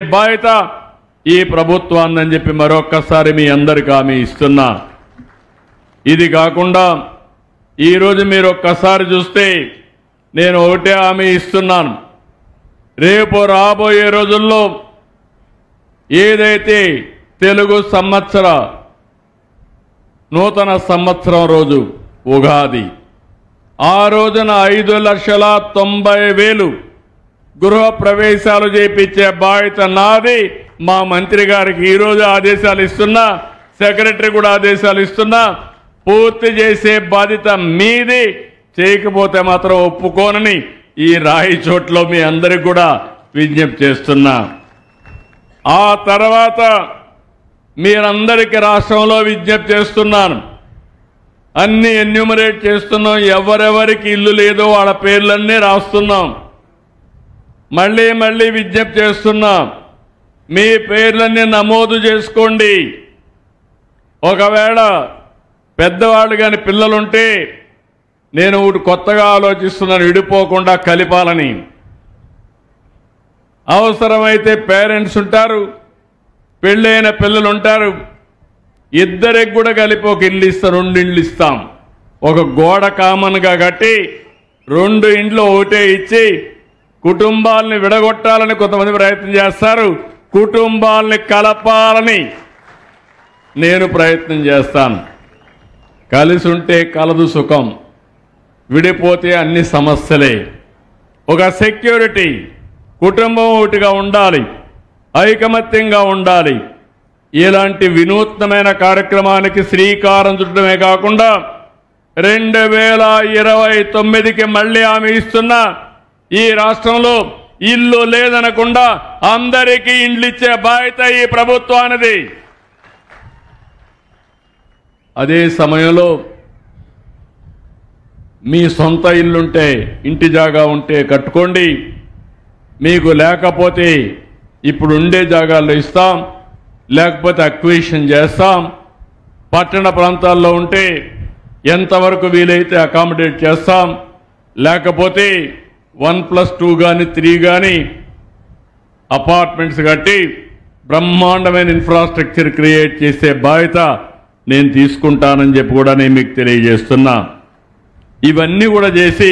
బాధ్యత ఈ ప్రభుత్వాన్ని చెప్పి మరొక్కసారి మీ అందరికీ హామీ ఇస్తున్నా. ఇది కాకుండా ఈ రోజు మీరు ఒక్కసారి చూస్తే నేను ఒకటే హామీ ఇస్తున్నాను. రేపు రాబోయే రోజుల్లో ఏదైతే తెలుగు సంవత్సర నూతన సంవత్సరం రోజు ఉగాది ఆ రోజున 5,90,000 గృహ ప్రవేశాలు చేయించే బాధ్యత నాది. మా మంత్రి గారికి ఈరోజు ఆదేశాలు ఇస్తున్నా, సెక్రటరీ కూడా ఆదేశాలు ఇస్తున్నా. పూర్తి చేసే బాధ్యత మీది. చేయకపోతే మాత్రం ఒప్పుకోనని ఈ రాయి చోట్లో మీ అందరికి కూడా విజ్ఞప్తి చేస్తున్నా. ఆ తర్వాత మీరందరికీ రాష్ట్రంలో విజ్ఞప్తి చేస్తున్నాను. అన్ని ఎన్యూమరేట్ చేస్తున్నాం. ఎవరెవరికి ఇల్లు లేదో వాళ్ళ పేర్లన్నీ రాస్తున్నాం. మళ్ళీ విజ్ఞప్తి చేస్తున్నాం. మీ పేర్లన్నీ నమోదు చేసుకోండి. ఒకవేళ పెద్దవాళ్ళు కానీ పిల్లలుంటే నేను ఒకటి కొత్తగా ఆలోచిస్తున్నాను, విడిపోకుండా కలిపాలని. అవసరమైతే పేరెంట్స్ ఉంటారు, పెళ్ళైన పిల్లలు ఉంటారు, ఇద్దరికి కూడా కలిపి ఒక ఇల్లు ఇస్తాం, 2 ఇండ్లు ఇస్తాం. ఒక గోడ కామన్గా కట్టి 2 ఇండ్లు ఒకటే ఇచ్చి కుటుంబాలని విడగొట్టాలని కొంతమంది ప్రయత్నం చేస్తారు. కుటుంబాలని కలపాలని నేను ప్రయత్నం చేస్తాను. కలిసి ఉంటే కలదు సుఖం, విడిపోతే అన్ని సమస్యలే. ఒక సెక్యూరిటీ, కుటుంబం ఒకటిగా ఉండాలి, ఐకమత్యంగా ఉండాలి. ఇలాంటి వినూత్నమైన కార్యక్రమానికి శ్రీకారం చుట్టడమే కాకుండా 2029కి మళ్ళీ హామీ ఇస్తున్నా. ఈ రాష్ట్రంలో ఇల్లు లేదనకుండా అందరికీ ఇండ్లు ఇచ్చే బాధ్యత ఈ ప్రభుత్వానిది. అదే సమయంలో మీ సొంత ఇల్లుంటే, ఇంటి జాగా ఉంటే కట్టుకోండి. మీకు లేకపోతే ఇప్పుడు ఉండే జాగాల్లో ఇస్తాం, లేకపోతే అక్విజిషన్ చేస్తాం. పట్టణ ప్రాంతాల్లో ఉంటే ఎంతవరకు వీలైతే అకామిడేట్ చేస్తాం. లేకపోతే 1+2 కానీ 3 కానీ అపార్ట్మెంట్స్ కట్టి బ్రహ్మాండమైన ఇన్ఫ్రాస్ట్రక్చర్ క్రియేట్ చేసే బాధ్యత నేను తీసుకుంటానని చెప్పి కూడా నేను మీకు తెలియజేస్తున్నా. ఇవన్నీ కూడా చేసి